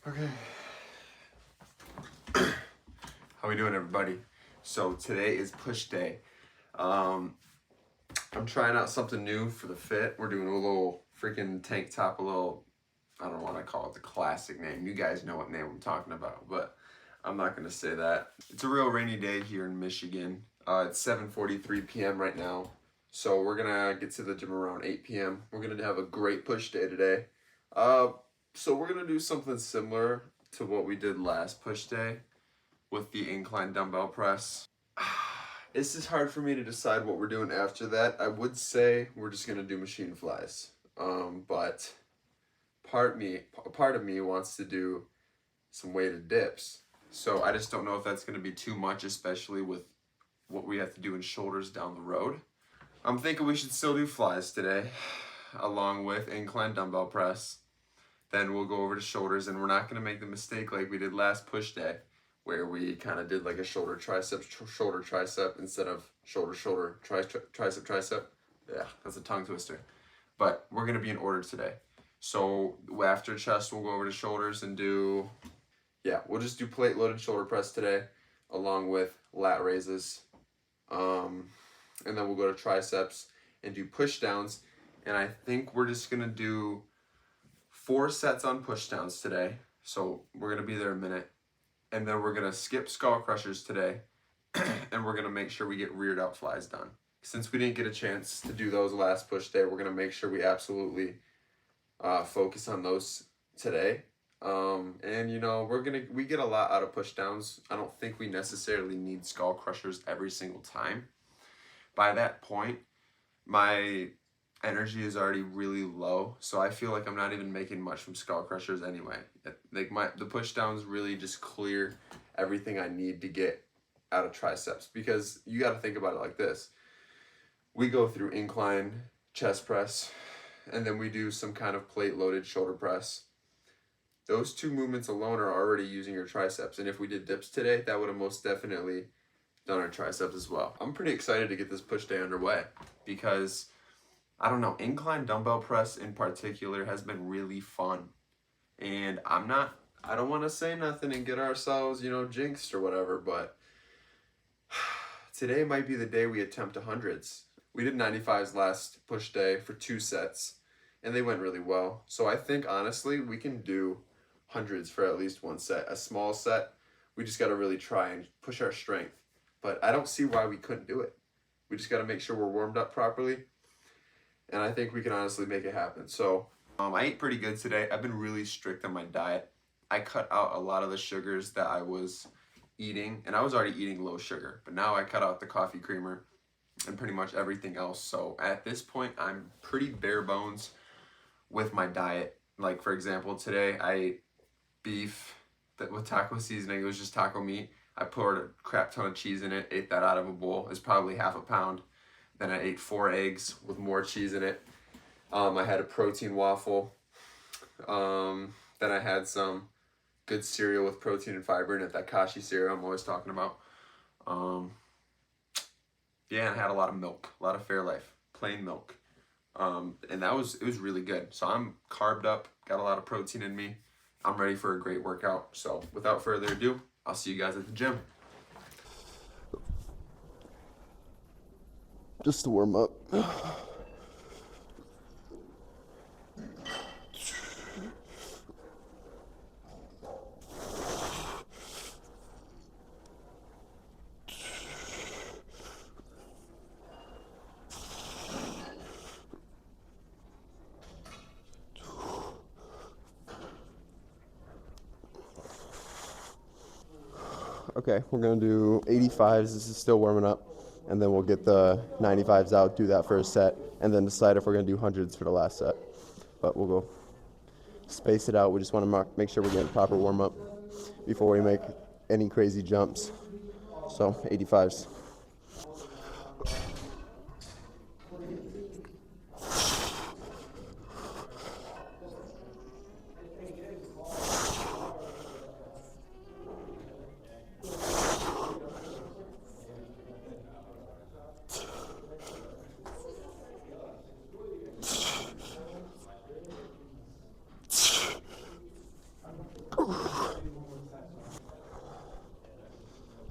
Okay. How we doing, everybody? So today is push day. I'm trying out something new for the fit. We're doing a little freaking tank top, I don't want to call it the classic name. You guys know what name I'm talking about, but I'm not going to say that. It's a real rainy day here in Michigan. It's 7:43 p.m. right now. So we're going to get to the gym around 8 p.m. We're going to have a great push day today. So we're going to do something similar to what we did last push day with the incline dumbbell press. It's just hard for me to decide what we're doing after that. I would say we're just going to do machine flies. But part of me wants to do some weighted dips. So I just don't know if that's going to be too much, especially with what we have to do in shoulders down the road. I'm thinking we should still do flies today, along with incline dumbbell press. Then we'll go over to shoulders, and we're not going to make the mistake like we did last push day, where we kind of did like a shoulder tricep instead of shoulder tricep. Yeah, that's a tongue twister. But we're going to be in order today. So after chest, we'll go over to shoulders and we'll just do plate loaded shoulder press today, along with lat raises. And then we'll go to triceps and do push downs. And I think we're just going to do 4 sets on push downs today. So we're going to be there a minute. And then we're going to skip skull crushers today. And we're going to make sure we get reared out flies done. Since we didn't get a chance to do those last push day, we're going to make sure we absolutely focus on those today. And you know, we get a lot out of push downs. I don't think we necessarily need skull crushers every single time. By that point, my energy is already really low, so I feel like I'm not even making much from skull crushers anyway. Like the push downs really just clear everything I need to get out of triceps, because you got to think about it like this. We go through incline chest press, and then we do some kind of plate loaded shoulder press. Those 2 movements alone are already using your triceps, and if we did dips today, that would have most definitely done our triceps as well. I'm pretty excited to get this push day underway, because I don't know, incline dumbbell press in particular has been really fun. And I don't want to say nothing and get ourselves, jinxed or whatever, but today might be the day we attempt 100s. We did 95s last push day for 2 sets, and they went really well. So I think, honestly, we can do 100s for at least 1 set. A small set, we just got to really try and push our strength. But I don't see why we couldn't do it. We just got to make sure we're warmed up properly. And I think we can honestly make it happen. So I ate pretty good today. I've been really strict on my diet. I cut out a lot of the sugars that I was eating. And I was already eating low sugar. But now I cut out the coffee creamer and pretty much everything else. So at this point, I'm pretty bare bones with my diet. Like, for example, today I ate beef with taco seasoning. It was just taco meat. I poured a crap ton of cheese in it, ate that out of a bowl. It's probably half a pound. Then I ate 4 eggs with more cheese in it. I had a protein waffle. Then I had some good cereal with protein and fiber in it, that Kashi cereal I'm always talking about. And I had a lot of milk, a lot of Fairlife, plain milk. And it was really good. So I'm carved up, got a lot of protein in me. I'm ready for a great workout. So without further ado, I'll see you guys at the gym. Just to warm up. Okay, we're gonna do 85s. This is still warming up. And then we'll get the 95s out, do that first set, and then decide if we're going to do 100s for the last set. But we'll go space it out. We just want to make sure we're getting proper warm-up before we make any crazy jumps. So, 85s.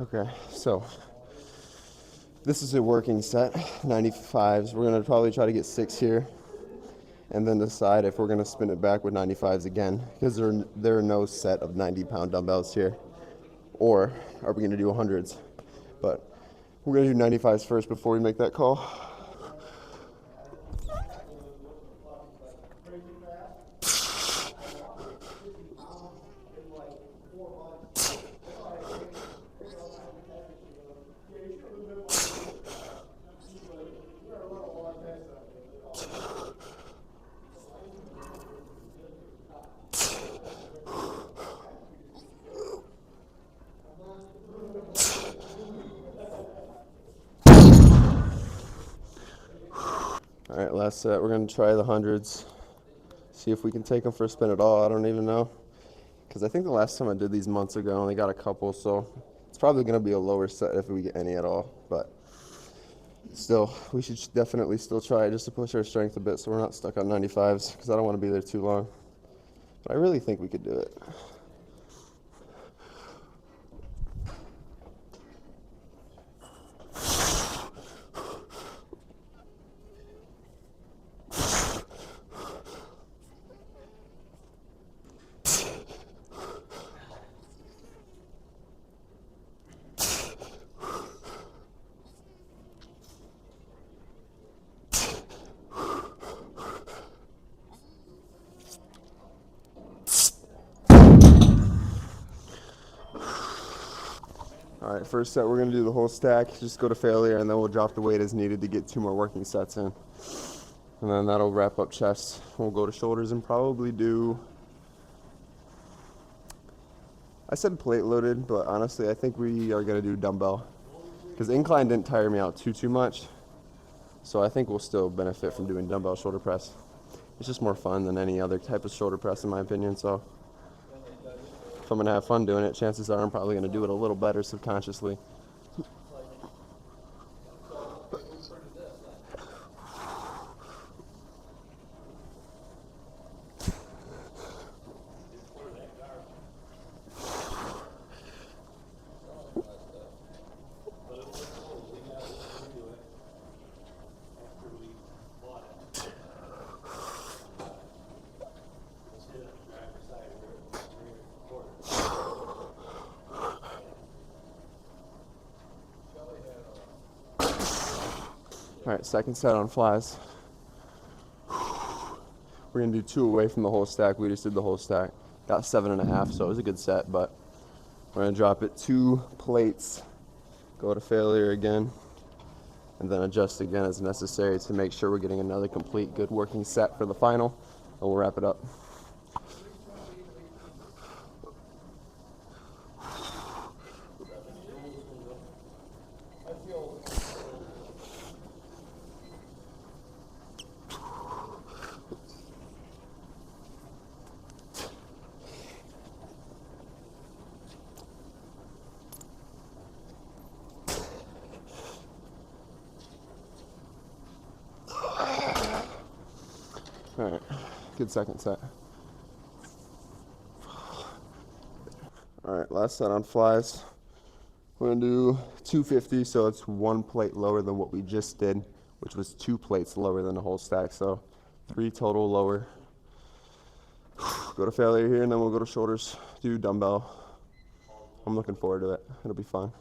Okay, so this is a working set, 95s. We're gonna probably try to get 6 here and then decide if we're gonna spin it back with 95s again, because there are no set of 90-pound dumbbells here. Or are we gonna do 100s? But we're gonna do 95s first before we make that call. All right, last set. We're gonna try the 100s. See if we can take them for a spin at all. I don't even know, because I think the last time I did these months ago, I only got a couple, so it's probably gonna be a lower set if we get any at all. But still, we should definitely still try it just to push our strength a bit, so we're not stuck on 95s. Because I don't want to be there too long. But I really think we could do it. All right, first set, we're gonna do the whole stack, just go to failure, and then we'll drop the weight as needed to get 2 more working sets in. And then that'll wrap up chest. We'll go to shoulders and probably do, I said plate loaded, but honestly, I think we are gonna do dumbbell. Because incline didn't tire me out too much. So I think we'll still benefit from doing dumbbell shoulder press. It's just more fun than any other type of shoulder press in my opinion, so if I'm gonna have fun doing it, chances are I'm probably gonna do it a little better subconsciously. All right, second set on flies. We're gonna do 2 away from the whole stack. We just did the whole stack. Got 7.5, so it was a good set, but we're gonna drop it 2 plates, go to failure again, and then adjust again as necessary to make sure we're getting another complete good working set for the final, and we'll wrap it up. All right, good second set. All right, last set on flies. We're gonna do 250, so it's 1 plate lower than what we just did, which was 2 plates lower than the whole stack, so 3 total lower. Go to failure here, and then we'll go to shoulders, do dumbbell. I'm looking forward to it. It'll be fun.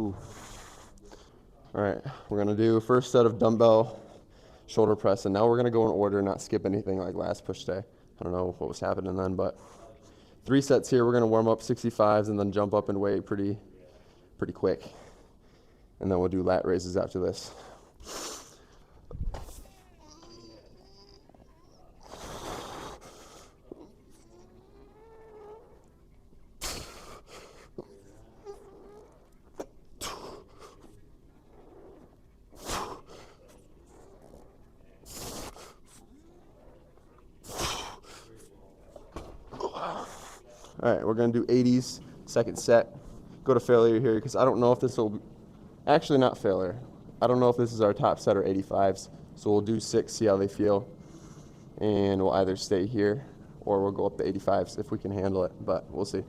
Ooh. All right, we're gonna do first set of dumbbell shoulder press, and now we're gonna go in order, not skip anything like last push day. I don't know what was happening then, but 3 sets here. We're gonna warm up 65s and then jump up in weight pretty quick, and then we'll do lat raises after this. All right, we're gonna do 80s, second set. Go to failure here because I don't know if this will, actually not failure. I don't know if this is our top set or 85s. So we'll do 6, see how they feel. And we'll either stay here or we'll go up to 85s if we can handle it, but we'll see.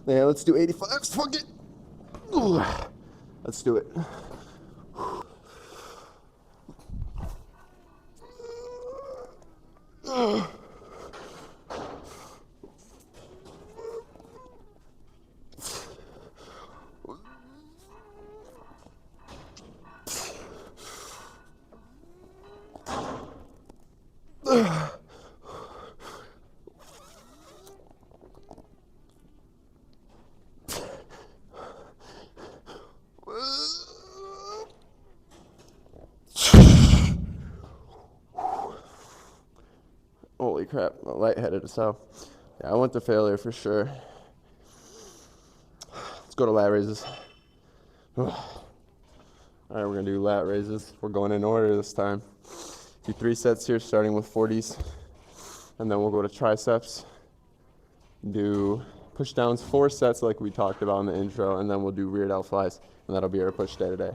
Yeah, let's do 85s. Fuck it. Ooh. Let's do it. Holy crap, I'm lightheaded as hell. Yeah, I went to failure for sure. Let's go to lat raises. All right, we're gonna do lat raises. We're going in order this time. Do 3 sets here, starting with 40s. And then we'll go to triceps. Do push downs, 4 sets like we talked about in the intro. And then we'll do rear delt flies. And that'll be our push day today.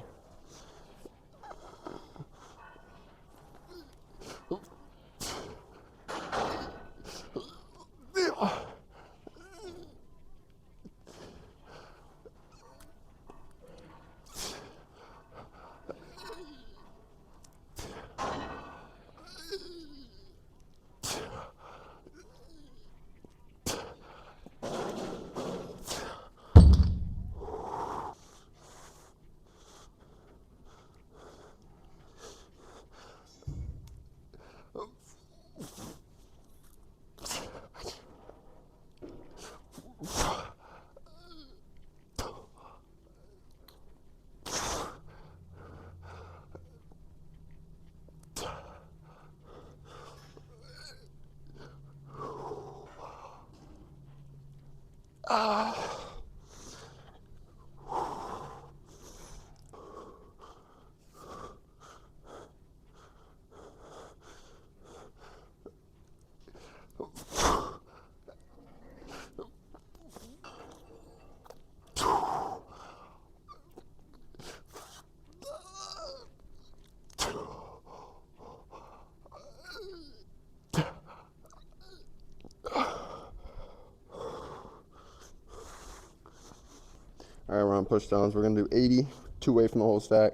All right, we're on push downs. We're gonna do 80, 2 away from the whole stack.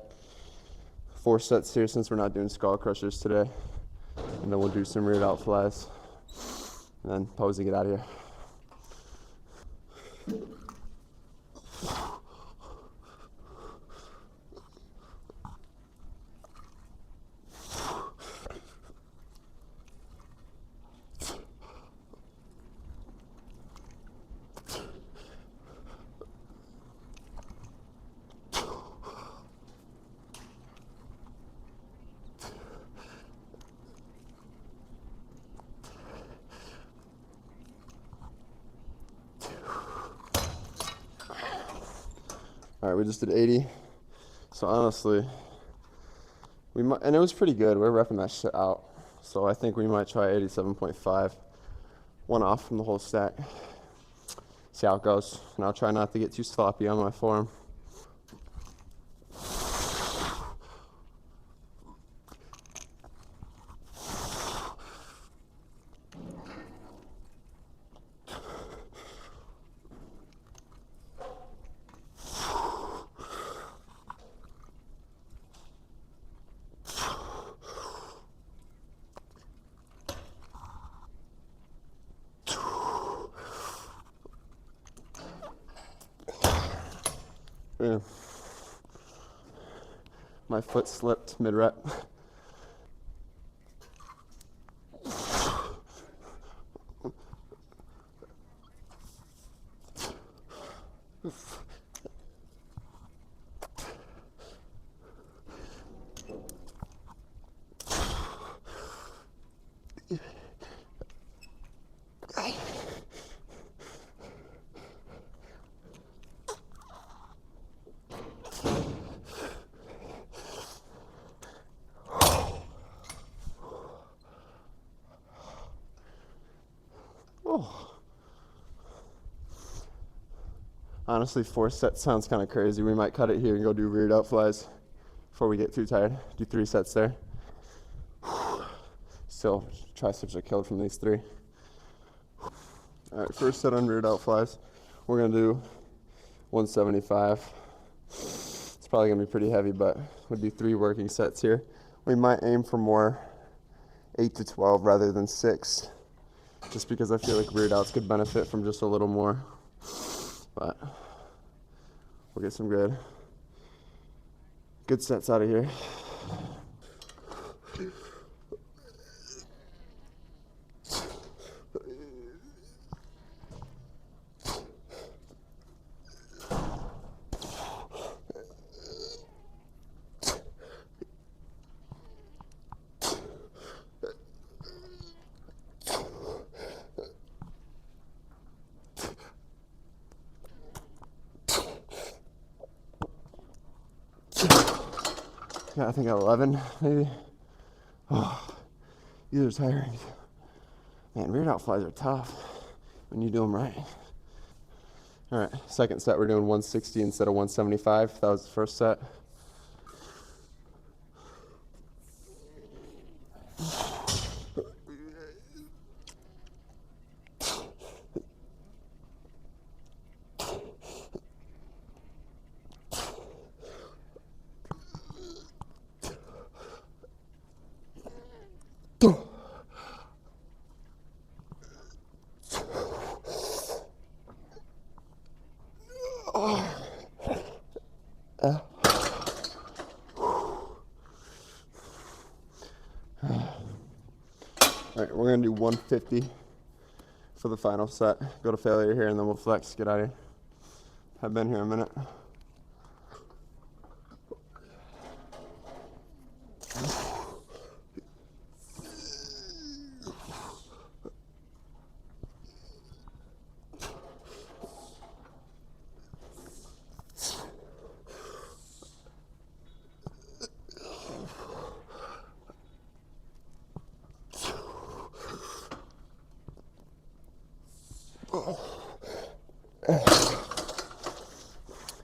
4 sets here since we're not doing skull crushers today. And then we'll do some rear delt flies. And then pose and get out of here. All right, we just did 80. So honestly, we might, and it was pretty good. We're repping that shit out. So I think we might try 87.5. 1 off from the whole stack. See how it goes. And I'll try not to get too sloppy on my form. Yeah. My foot slipped mid-rep. Honestly, 4 sets sounds kind of crazy. We might cut it here and go do rear delt flies before we get too tired. Do 3 sets there. Still, triceps are killed from these 3. All right, first set on rear delt flies. We're gonna do 175. It's probably gonna be pretty heavy, but we'll do 3 working sets here. We might aim for more 8 to 12 rather than 6, just because I feel like rear delts could benefit from just a little more. But we'll get some good sets out of here. Yeah, I think 11 maybe. Oh, these are tiring. Man, rear delt flies are tough when you do them right. All right, second set we're doing 160 instead of 175. That was the first set. All right, we're gonna do 150 for the final set. Go to failure here and then we'll flex, get out of here. I've been here a minute.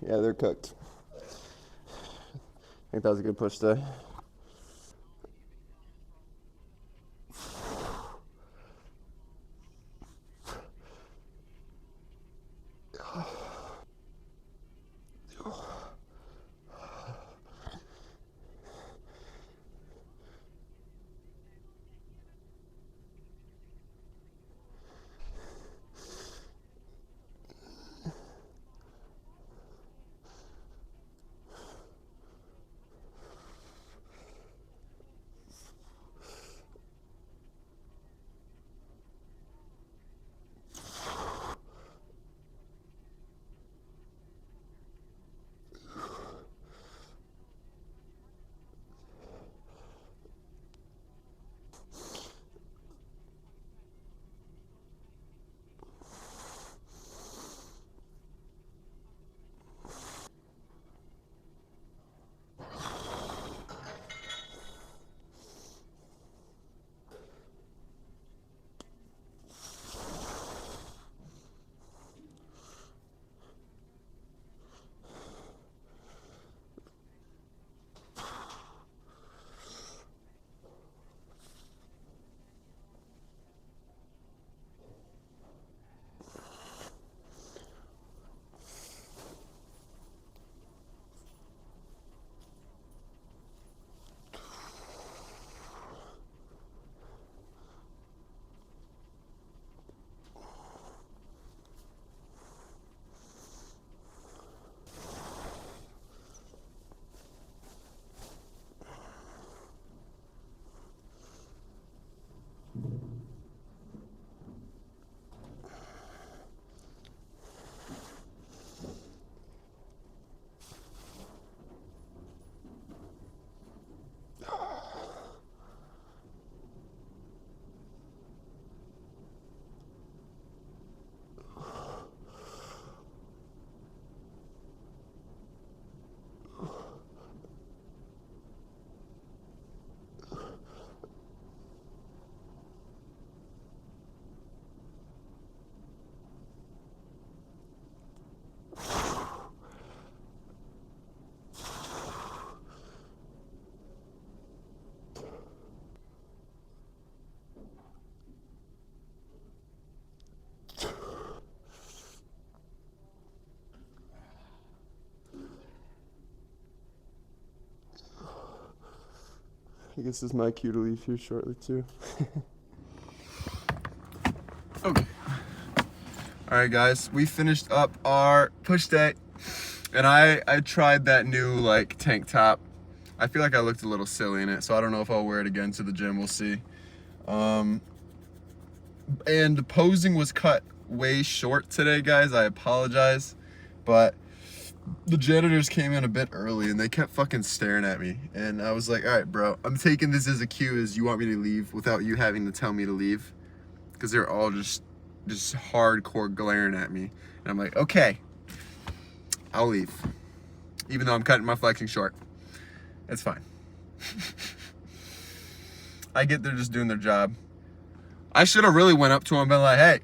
Yeah, they're cooked. I think that was a good push today. I guess it's my cue to leave here shortly too. Okay. Alright guys, we finished up our push day. And I tried that new like tank top. I feel like I looked a little silly in it, so I don't know if I'll wear it again to the gym. We'll see. And the posing was cut way short today, guys. I apologize, but the janitors came in a bit early and they kept fucking staring at me. And I was like, all right, bro, I'm taking this as a cue as you want me to leave without you having to tell me to leave, because they're all just hardcore glaring at me. And I'm like, okay, I'll leave, even though I'm cutting my flexing short. It's fine. I get they're just doing their job. I should have really went up to him and been like, hey,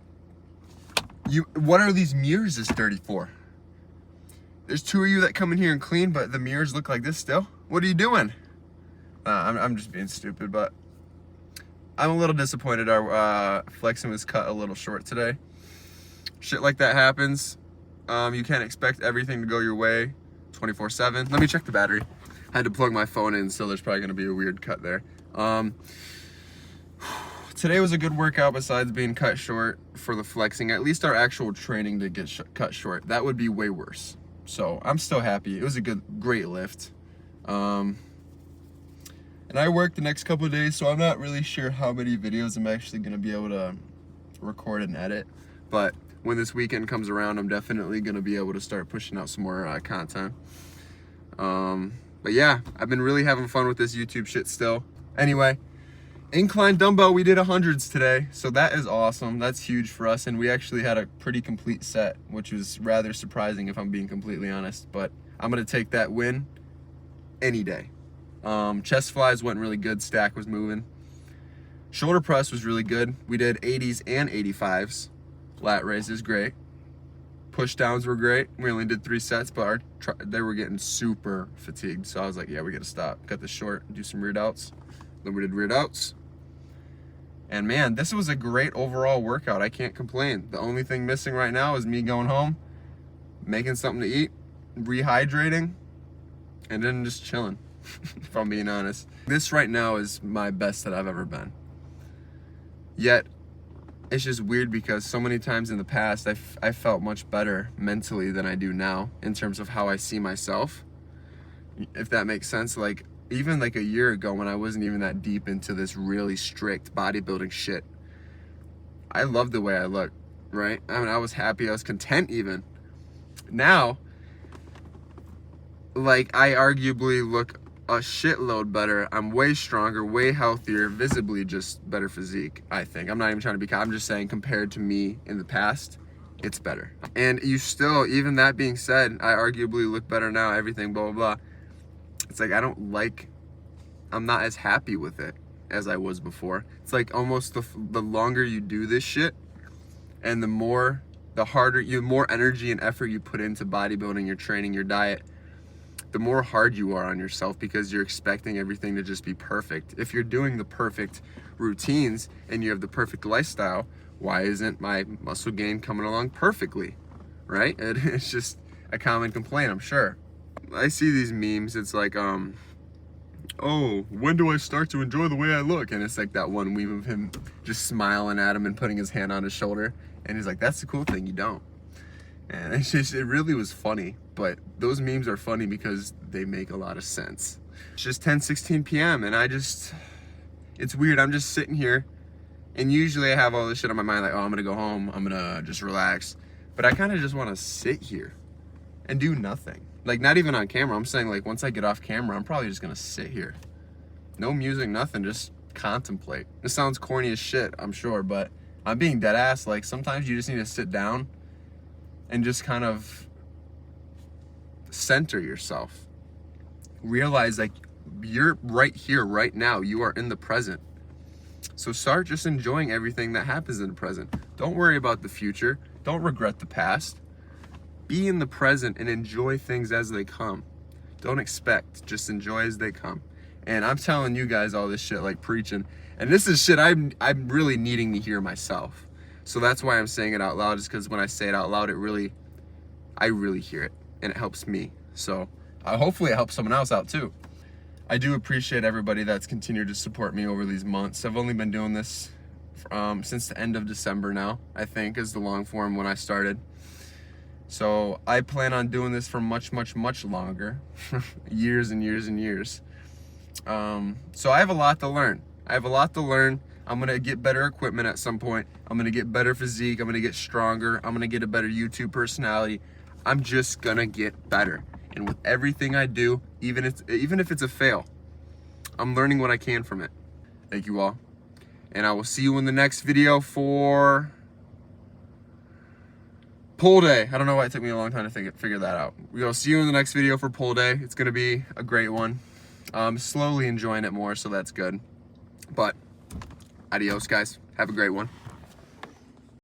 what are these mirrors this dirty for? There's 2 of you that come in here and clean, but the mirrors look like this still? What are you doing? I'm just being stupid, but I'm a little disappointed our flexing was cut a little short today. Shit like that happens. You can't expect everything to go your way 24/7. Let me check the battery. I had to plug my phone in, so there's probably gonna be a weird cut there. Today was a good workout besides being cut short for the flexing. At least our actual training did get cut short. That would be way worse. So I'm still happy. It was a great lift. And I work the next couple of days, so I'm not really sure how many videos I'm actually gonna be able to record and edit. But when this weekend comes around, I'm definitely gonna be able to start pushing out some more content. But yeah, I've been really having fun with this YouTube shit still. Anyway, incline dumbbell, we did 100s today, so that is awesome. That's huge for us, and we actually had a pretty complete set, which was rather surprising if I'm being completely honest, but I'm gonna take that win any day. Chest flies went really good, stack was moving. Shoulder press was really good. We did 80s and 85s. Lat raises, great. Push downs were great. We only did 3 sets, but they were getting super fatigued. So I was like, yeah, we gotta stop. Cut this short, do some rear delts. Then we did rear delts. And man, this was a great overall workout. I can't complain. The only thing missing right now is me going home, making something to eat, rehydrating, and then just chilling, if I'm being honest. This right now is my best that I've ever been. Yet, it's just weird because so many times in the past I felt much better mentally than I do now in terms of how I see myself, if that makes sense. Like even like a year ago when I wasn't even that deep into this really strict bodybuilding shit, I loved the way I looked, right? I mean, I was happy, I was content even. Now, like, I arguably look a shitload better. I'm way stronger, way healthier, visibly just better physique, I think. I'm not even trying to be, I'm just saying compared to me in the past, it's better. And you still, even that being said, I arguably look better now, everything, blah, blah, blah. It's like, I'm not as happy with it as I was before. It's like almost the longer you do this shit and the more energy and effort you put into bodybuilding, your training, your diet, the more hard you are on yourself because you're expecting everything to just be perfect. If you're doing the perfect routines and you have the perfect lifestyle, why isn't my muscle gain coming along perfectly, right? It's just a common complaint, I'm sure. I see these memes, it's like, oh, when do I start to enjoy the way I look? And it's like that one meme of him just smiling at him and putting his hand on his shoulder. And he's like, that's the cool thing, you don't. And it's just, it really was funny. But those memes are funny because they make a lot of sense. It's just 10:16 p.m. and it's weird. I'm just sitting here and usually I have all this shit on my mind like, oh, I'm gonna go home, I'm gonna just relax. But I kind of just want to sit here and do nothing. Like, not even on camera. I'm saying, like, once I get off camera, I'm probably just gonna sit here. No music, nothing, just contemplate. This sounds corny as shit, I'm sure, but I'm being dead ass. Like, sometimes you just need to sit down and just kind of center yourself. Realize, like, you're right here, right now. You are in the present. So start just enjoying everything that happens in the present. Don't worry about the future. Don't regret the past. Be in the present and enjoy things as they come. Don't expect, just enjoy as they come. And I'm telling you guys all this shit like preaching. And this is shit I'm really needing to hear myself. So that's why I'm saying it out loud, is because when I say it out loud, I really hear it. And it helps me. So hopefully it helps someone else out too. I do appreciate everybody that's continued to support me over these months. I've only been doing this since the end of December now, I think, is the long form when I started. So I plan on doing this for much, much, much longer. Years and years and years. So I have a lot to learn. I'm going to get better equipment at some point. I'm going to get better physique. I'm going to get stronger. I'm going to get a better YouTube personality. I'm just going to get better. And with everything I do, even if it's a fail, I'm learning what I can from it. Thank you all. And I will see you in the next video for pull day. I don't know why it took me a long time to figure that out. We'll see you in the next video for pull day. It's going to be a great one. I'm slowly enjoying it more, so that's good. But adios, guys. Have a great one.